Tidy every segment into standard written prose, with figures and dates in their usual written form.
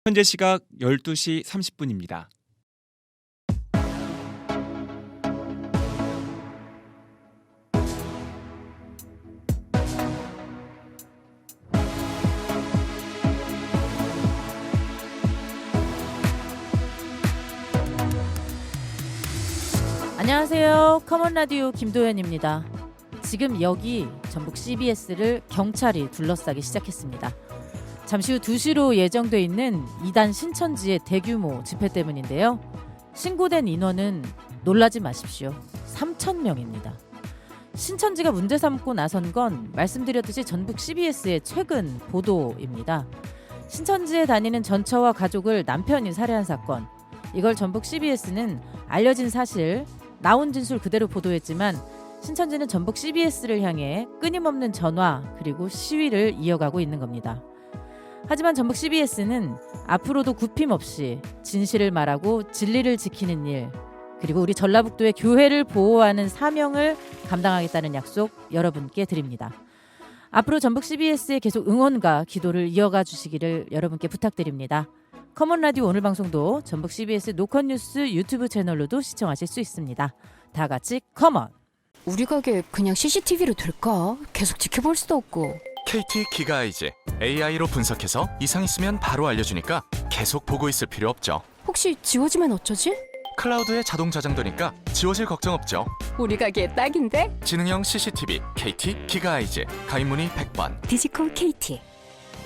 현재 시각 12시 30분입니다. 안녕하세요. 커먼 라디오 김도연입니다. 지금 여기 전북 CBS를 경찰이 둘러싸기 시작했습니다. 잠시 후 2시로 예정돼 있는 2단 신천지의 대규모 집회 때문인데요. 신고된 인원은 놀라지 마십시오. 3,000명입니다. 신천지가 문제 삼고 나선 건 말씀드렸듯이 전북 CBS의 최근 보도입니다. 신천지에 다니는 전처와 가족을 남편이 살해한 사건. 이걸 전북 CBS는 알려진 사실, 나온 진술 그대로 보도했지만 신천지는 전북 CBS를 향해 끊임없는 전화 그리고 시위를 이어가고 있는 겁니다. 하지만 전북 CBS는 앞으로도 굽힘 없이 진실을 말하고 진리를 지키는 일, 그리고 우리 전라북도의 교회를 보호하는 사명을 감당하겠다는 약속 여러분께 드립니다. 앞으로 전북 CBS에 계속 응원과 기도를 이어가 주시기를 여러분께 부탁드립니다. 커먼 라디오 오늘 방송도 전북 CBS 노컷뉴스 유튜브 채널로도 시청하실 수 있습니다. 다 같이 커먼! 우리 가게 그냥 CCTV로 될까? 계속 지켜볼 수도 없고. KT 기가 아이즈 AI로 분석해서 이상 있으면 바로 알려주니까 계속 보고 있을 필요 없죠. 혹시 지워지면 어쩌지? 클라우드에 자동 저장되니까 지워질 걱정 없죠. 우리 가게 딱인데? 지능형 CCTV KT 기가 아이즈 가입 문의 100번. 디지콜 KT.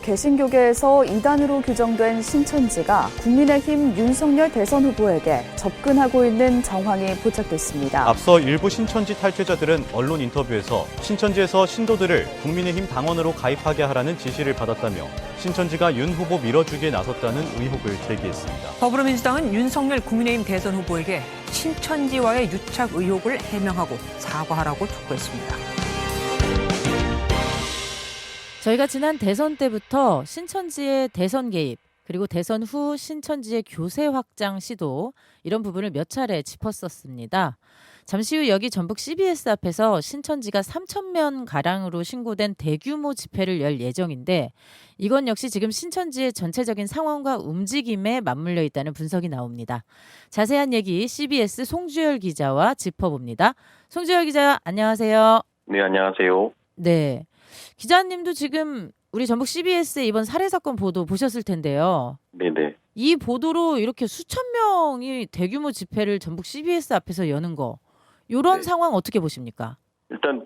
개신교계에서 이단으로 규정된 신천지가 국민의힘 윤석열 대선 후보에게 접근하고 있는 정황이 포착됐습니다. 앞서 일부 신천지 탈퇴자들은 언론 인터뷰에서 신천지에서 신도들을 국민의힘 당원으로 가입하게 하라는 지시를 받았다며 신천지가 윤 후보 밀어주기에 나섰다는 의혹을 제기했습니다. 더불어민주당은 윤석열 국민의힘 대선 후보에게 신천지와의 유착 의혹을 해명하고 사과하라고 촉구했습니다. 저희가 지난 대선 때부터 신천지의 대선 개입, 그리고 대선 후 신천지의 교세 확장 시도, 이런 부분을 몇 차례 짚었었습니다. 잠시 후 여기 전북 CBS 앞에서 신천지가 3,000명 가량으로 신고된 대규모 집회를 열 예정인데, 이건 역시 지금 신천지의 전체적인 상황과 움직임에 맞물려 있다는 분석이 나옵니다. 자세한 얘기 CBS 송주열 기자와 짚어봅니다. 송주열 기자, 안녕하세요. 네, 안녕하세요. 네. 기자님도 지금 우리 전북 CBS의 이번 살해 사건 보도 보셨을 텐데요. 네네. 이 보도로 이렇게 수천 명이 대규모 집회를 전북 CBS 앞에서 여는 거, 이런 네. 상황 어떻게 보십니까? 일단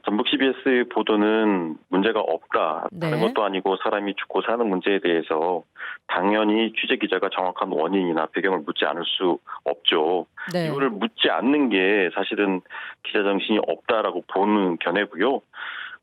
전북 CBS의 보도는 문제가 없다. 네. 다른 것도 아니고 사람이 죽고 사는 문제에 대해서 당연히 취재 기자가 정확한 원인이나 배경을 묻지 않을 수 없죠. 네. 이거를 묻지 않는 게 사실은 기자 정신이 없다라고 보는 견해고요.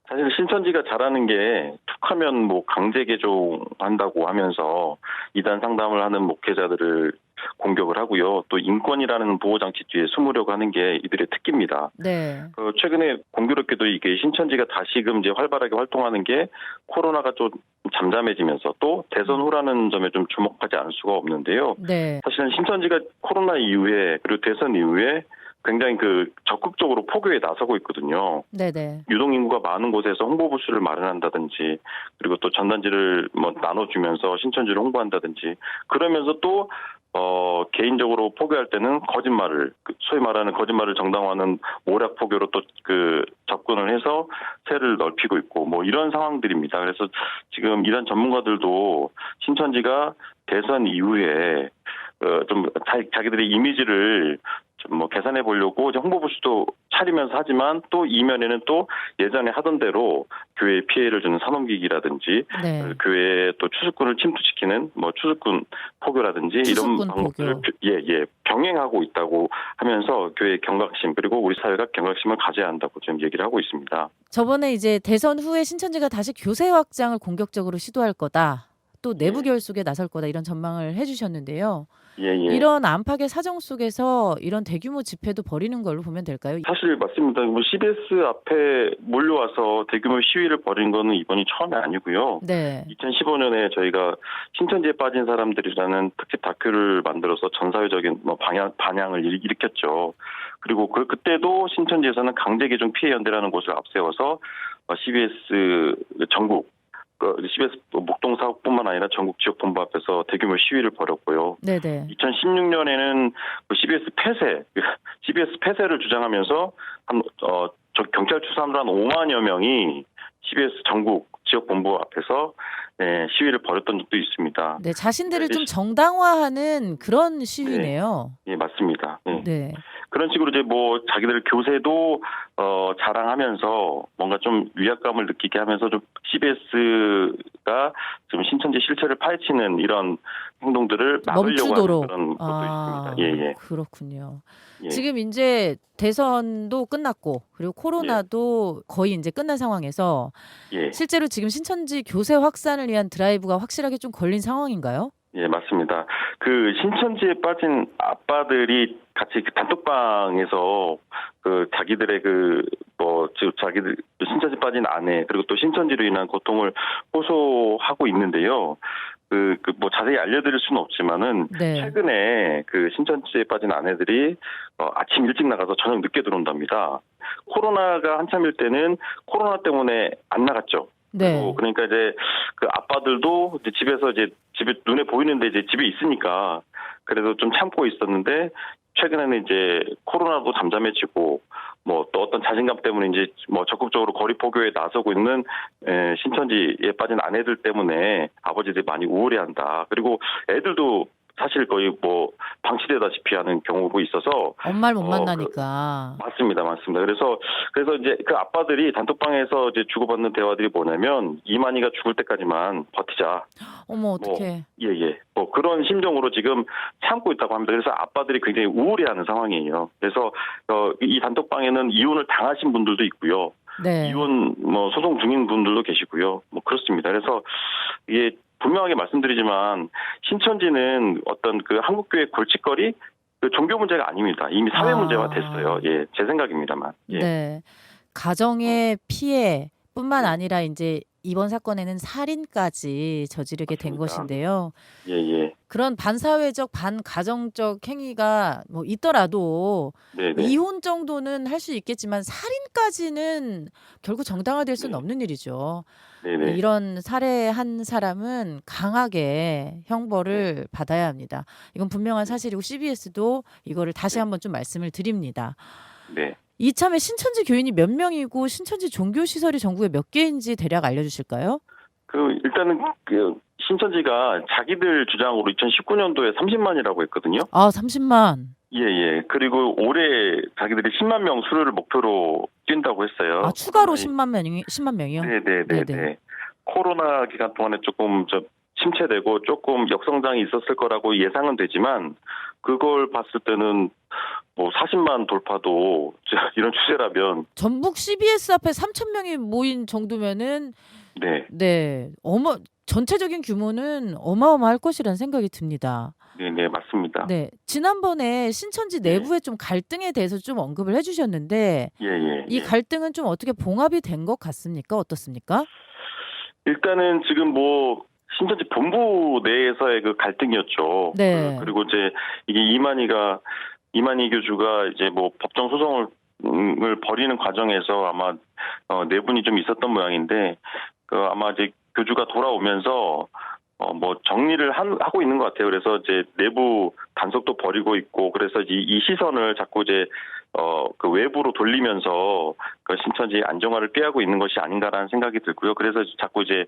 사실 신천지가 잘하는 게 툭하면 뭐 강제 개종한다고 하면서 이단 상담을 하는 목회자들을 공격을 하고요. 또 인권이라는 보호장치 뒤에 숨으려고 하는 게 이들의 특기입니다. 네. 최근에 공교롭게도 이게 신천지가 다시금 이제 활발하게 활동하는 게 코로나가 좀 잠잠해지면서 또 대선 후라는 점에 좀 주목하지 않을 수가 없는데요. 네. 사실은 신천지가 코로나 이후에 그리고 대선 이후에 굉장히 적극적으로 포교에 나서고 있거든요. 네네. 유동인구가 많은 곳에서 홍보부스를 마련한다든지, 그리고 또 전단지를 나눠주면서 신천지를 홍보한다든지, 그러면서 또 개인적으로 포교할 때는 거짓말을, 소위 말하는 거짓말을 정당화하는 모략 포교로 또 접근을 해서 세를 넓히고 있고, 이런 상황들입니다. 그래서 지금 이런 전문가들도 신천지가 대선 이후에 좀 자기들의 이미지를 좀 개선해 보려고 홍보부스도 차리면서 하지만 또 이면에는 또 예전에 하던 대로 교회에 피해를 주는 산업기기라든지 네. 교회에 또 추수꾼을 침투시키는 추수꾼 포교라든지 이런 방법들을 병행하고 있다고 하면서 교회의 경각심 그리고 우리 사회가 경각심을 가져야 한다고 지금 얘기를 하고 있습니다. 저번에 이제 대선 후에 신천지가 다시 교세 확장을 공격적으로 시도할 거다. 또 내부 결속에 나설 거다, 이런 전망을 해주셨는데요. 이런 안팎의 사정 속에서 이런 대규모 집회도 벌이는 걸로 보면 될까요? 사실 맞습니다. CBS 앞에 몰려와서 대규모 시위를 벌인 거는 이번이 처음이 아니고요. 네. 2015년에 저희가 신천지에 빠진 사람들이라는 특집 다큐를 만들어서 전 사회적인 반향을 일으켰죠. 그리고 그때도 신천지에서는 강제개종 피해연대라는 곳을 앞세워서 CBS 전국 CBS 목동 사옥뿐만 아니라 전국 지역 본부 앞에서 대규모 시위를 벌였고요. 네네. 2016년에는 CBS 폐쇄를 주장하면서 경찰 추산으로 한 5만여 명이 CBS 전국 지역 본부 앞에서 시위를 벌였던 적도 있습니다. 네, 자신들을 네, 좀 정당화하는 그런 시위네요. 예, 맞습니다. 예. 네. 그런 식으로 이제 뭐 자기들 교세도 자랑하면서 뭔가 좀 위압감을 느끼게 하면서 좀 CBS가 지금 신천지 실체를 파헤치는 이런 행동들을 막으려고 멈추도록. 하는 그런 것도 있습니다. 예, 예. 그렇군요. 예. 지금 이제 대선도 끝났고 그리고 코로나도 거의 이제 끝난 상황에서 예. 실제로 지금 신천지 교세 확산을 위한 드라이브가 확실하게 좀 걸린 상황인가요? 예, 맞습니다. 그 신천지에 빠진 아빠들이 같이 그 단톡방에서 그 자기들의 자기들 신천지 빠진 아내 그리고 또 신천지로 인한 고통을 호소하고 있는데요. 뭐 자세히 알려드릴 수는 없지만은 네. 최근에 그 신천지에 빠진 아내들이 아침 일찍 나가서 저녁 늦게 들어온답니다. 코로나가 한참일 때는 코로나 때문에 안 나갔죠. 네. 그러니까 이제 그 아빠들도 이제 집에서 이제 집에 눈에 보이는데 이제 집에 있으니까 그래도 좀 참고 있었는데 최근에는 이제 코로나도 잠잠해지고 뭐 또 어떤 자신감 때문에 이제 뭐 적극적으로 거리 포교에 나서고 있는 신천지에 빠진 아내들 때문에 아버지들이 많이 우울해한다. 그리고 애들도 사실 거의 뭐 방치되다시피 하는 경우도 있어서 엄마를 못 만나니까. 맞습니다. 그래서 이제 그 아빠들이 단톡방에서 이제 주고받는 대화들이 뭐냐면 이만희가 죽을 때까지만 버티자. 어머 어떡해. 예. 뭐 그런 심정으로 지금 참고 있다고 합니다. 그래서 아빠들이 굉장히 우울해하는 상황이에요. 그래서 이 단톡방에는 이혼을 당하신 분들도 있고요. 네. 이혼 뭐 소송 중인 분들도 계시고요. 뭐 그렇습니다. 그래서 이게 분명하게 말씀드리지만 신천지는 어떤 그 한국교회 골칫거리 그 종교 문제가 아닙니다. 이미 사회 문제화 됐어요. 예, 제 생각입니다만. 예. 네. 가정의 피해뿐만 아니라 이제 이번 사건에는 살인까지 저지르게 된 맞습니다. 것인데요. 예. 그런 반사회적, 반가정적 행위가 뭐 있더라도 네네. 이혼 정도는 할 수 있겠지만 살인까지는 결국 정당화될 수는 네. 없는 일이죠. 네네. 이런 살해한 사람은 강하게 형벌을 받아야 합니다. 이건 분명한 사실이고 CBS도 이거를 다시 한번 좀 말씀을 드립니다. 네. 이참에 신천지 교인이 몇 명이고 신천지 종교시설이 전국에 몇 개인지 대략 알려주실까요? 일단은 신천지가 자기들 주장으로 2019년도에 30만이라고 했거든요. 아, 30만. 예. 그리고 올해 자기들이 10만 명 수료를 목표로 뛴다고 했어요. 아, 추가로 10만 명이요? 네네. 코로나 기간 동안에 조금 침체되고 조금 역성장이 있었을 거라고 예상은 되지만 그걸 봤을 때는 뭐 40만 돌파도 이런 추세라면 전북 CBS 앞에 3천 명이 모인 정도면은 네. 전체적인 규모는 어마어마할 것이라는 생각이 듭니다. 네, 맞습니다. 네. 지난번에 신천지 내부의 좀 갈등에 대해서 좀 언급을 해주셨는데 이 갈등은 좀 어떻게 봉합이 된 것 같습니까? 어떻습니까? 일단은 지금 뭐 신천지 본부 내에서의 그 갈등이었죠. 네. 그리고 이제 이게 이만희 교주가 이제 뭐 법정 소송을 벌이는 과정에서 아마 내분이 좀 있었던 모양인데 아마 이제 교주가 돌아오면서 뭐 정리를 하고 있는 것 같아요. 그래서 이제 내부 단속도 벌이고 있고 그래서 이 시선을 자꾸 이제 그 외부로 돌리면서 그 신천지의 안정화를 꾀하고 있는 것이 아닌가라는 생각이 들고요. 그래서 자꾸 이제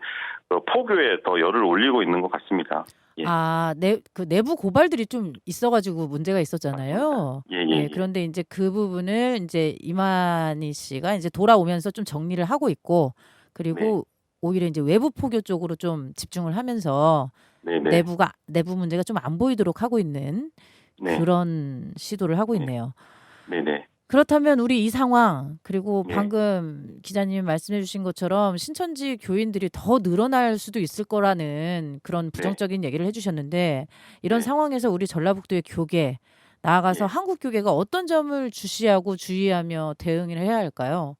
포교에 더 열을 올리고 있는 것 같습니다. 예. 아, 그 내부 고발들이 좀 있어가지고 문제가 있었잖아요. 예. 그런데 이제 그 부분을 이제 이만희 씨가 이제 돌아오면서 좀 정리를 하고 있고 그리고 오히려 이제 외부 포교 쪽으로 좀 집중을 하면서 내부 문제가 좀 안 보이도록 하고 있는 그런 시도를 하고 있네요. 네네. 그렇다면 우리 이 상황 그리고 방금 기자님이 말씀해 주신 것처럼 신천지 교인들이 더 늘어날 수도 있을 거라는 그런 부정적인 얘기를 해주셨는데 이런 상황에서 우리 전라북도의 교계 나아가서 한국 교계가 어떤 점을 주시하고 주의하며 대응을 해야 할까요?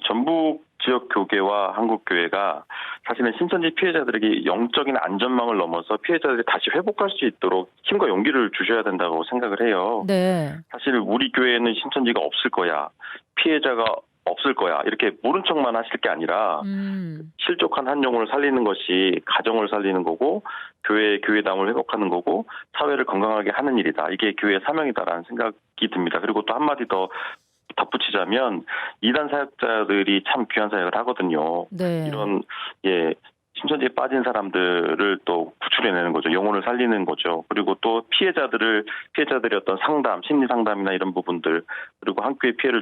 전북 지역 교계와 한국 교회가 사실은 신천지 피해자들에게 영적인 안전망을 넘어서 피해자들이 다시 회복할 수 있도록 힘과 용기를 주셔야 된다고 생각을 해요. 네. 사실 우리 교회에는 신천지가 없을 거야. 피해자가 없을 거야. 이렇게 모른 척만 하실 게 아니라 실족한 한 영혼을 살리는 것이 가정을 살리는 거고 교회담을 회복하는 거고 사회를 건강하게 하는 일이다. 이게 교회의 사명이다라는 생각이 듭니다. 그리고 또 한마디 더 덧붙이자면 이단 사역자들이 참 귀한 사역을 하거든요. 네. 이런 신천지에 빠진 사람들을 또 구출해내는 거죠. 영혼을 살리는 거죠. 그리고 또 피해자들의 어떤 상담, 심리 상담이나 이런 부분들, 그리고 한 교회 피해를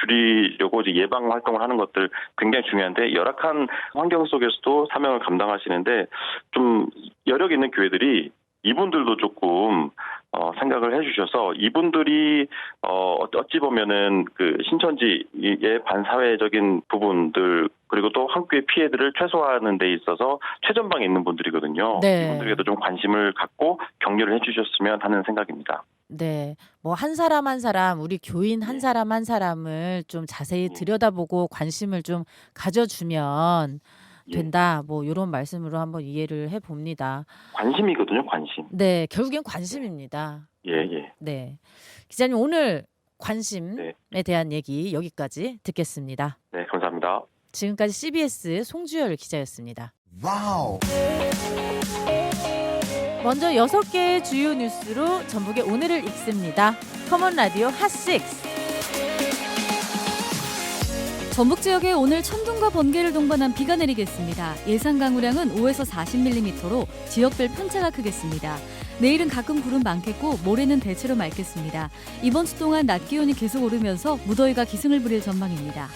줄이려고 이제 예방 활동을 하는 것들 굉장히 중요한데, 열악한 환경 속에서도 사명을 감당하시는데 좀 여력 있는 교회들이 이분들도 조금 생각을 해주셔서 이분들이 어찌 보면은 그 신천지의 반사회적인 부분들 그리고 또 한교회 피해들을 최소화하는 데 있어서 최전방에 있는 분들이거든요. 네. 이분들에게도 좀 관심을 갖고 격려를 해주셨으면 하는 생각입니다. 네. 뭐 한 사람 한 사람, 우리 교인 한 사람 한 사람을 좀 자세히 들여다보고 관심을 좀 가져주면 된다. 뭐 이런 말씀으로 한번 이해를 해봅니다. 관심이거든요. 관심. 네. 결국엔 관심입니다. 예. 네. 기자님 오늘 관심에 대한 얘기 여기까지 듣겠습니다. 네. 감사합니다. 지금까지 CBS 송주열 기자였습니다. 와우. 먼저 6개의 주요 뉴스로 전북의 오늘을 읽습니다. 커먼 라디오 핫6. 전북 지역에 오늘 천둥과 번개를 동반한 비가 내리겠습니다. 예상 강우량은 5에서 40mm로 지역별 편차가 크겠습니다. 내일은 가끔 구름 많겠고 모레는 대체로 맑겠습니다. 이번 주 동안 낮 기온이 계속 오르면서 무더위가 기승을 부릴 전망입니다.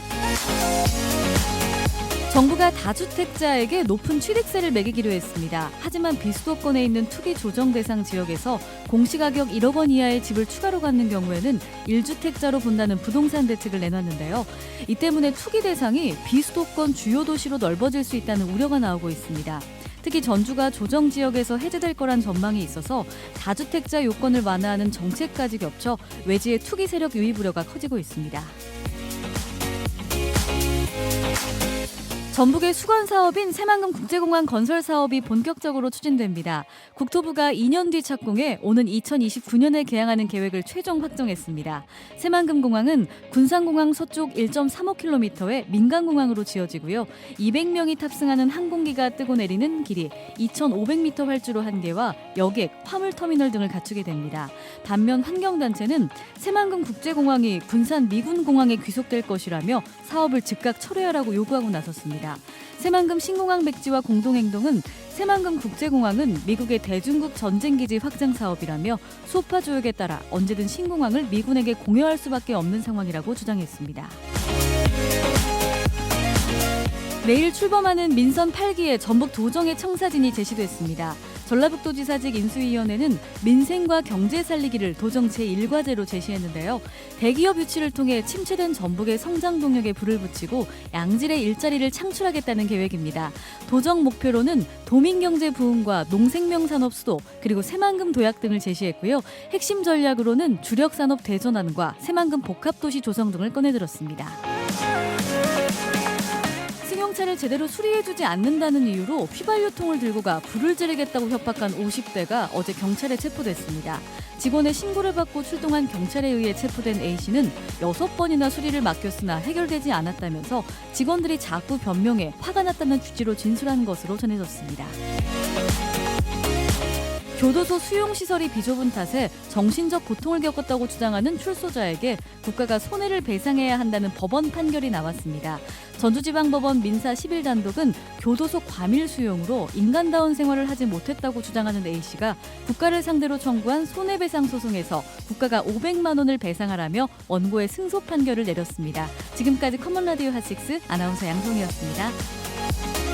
정부가 다주택자에게 높은 취득세를 매기기로 했습니다. 하지만 비수도권에 있는 투기 조정 대상 지역에서 공시가격 1억 원 이하의 집을 추가로 갖는 경우에는 1주택자로 본다는 부동산 대책을 내놨는데요. 이 때문에 투기 대상이 비수도권 주요 도시로 넓어질 수 있다는 우려가 나오고 있습니다. 특히 전주가 조정 지역에서 해제될 거란 전망이 있어서 다주택자 요건을 완화하는 정책까지 겹쳐 외지의 투기 세력 유입 우려가 커지고 있습니다. 전북의 수건 사업인 새만금 국제공항 건설 사업이 본격적으로 추진됩니다. 국토부가 2년 뒤 착공해 오는 2029년에 개항하는 계획을 최종 확정했습니다. 새만금 공항은 군산공항 서쪽 1.35km의 민간공항으로 지어지고요. 200명이 탑승하는 항공기가 뜨고 내리는 길이 2,500m 활주로 1개와 여객, 화물터미널 등을 갖추게 됩니다. 반면 환경단체는 새만금 국제공항이 군산 미군공항에 귀속될 것이라며 사업을 즉각 철회하라고 요구하고 나섰습니다. 새만금 신공항 백지와 공동행동은 새만금 국제공항은 미국의 대중국 전쟁기지 확장 사업이라며 소파 조약에 따라 언제든 신공항을 미군에게 공여할 수밖에 없는 상황이라고 주장했습니다. 내일 출범하는 민선 8기에 전북 도정의 청사진이 제시됐습니다. 전라북도지사직 인수위원회는 민생과 경제 살리기를 도정 제1과제로 제시했는데요. 대기업 유치를 통해 침체된 전북의 성장 동력에 불을 붙이고 양질의 일자리를 창출하겠다는 계획입니다. 도정 목표로는 도민경제 부흥과 농생명산업 수도 그리고 새만금 도약 등을 제시했고요. 핵심 전략으로는 주력산업 대전환과 새만금 복합도시 조성 등을 꺼내들었습니다. 승용차를 제대로 수리해주지 않는다는 이유로 휘발유통을 들고 가 불을 지르겠다고 협박한 50대가 어제 경찰에 체포됐습니다. 직원의 신고를 받고 출동한 경찰에 의해 체포된 A씨는 6번이나 수리를 맡겼으나 해결되지 않았다면서 직원들이 자꾸 변명해 화가 났다는 취지로 진술한 것으로 전해졌습니다. 교도소 수용시설이 비좁은 탓에 정신적 고통을 겪었다고 주장하는 출소자에게 국가가 손해를 배상해야 한다는 법원 판결이 나왔습니다. 전주지방법원 민사 11단독은 교도소 과밀 수용으로 인간다운 생활을 하지 못했다고 주장하는 A씨가 국가를 상대로 청구한 손해배상 소송에서 국가가 500만 원을 배상하라며 원고의 승소 판결을 내렸습니다. 지금까지 커먼라디오 핫6 아나운서 양송이었습니다.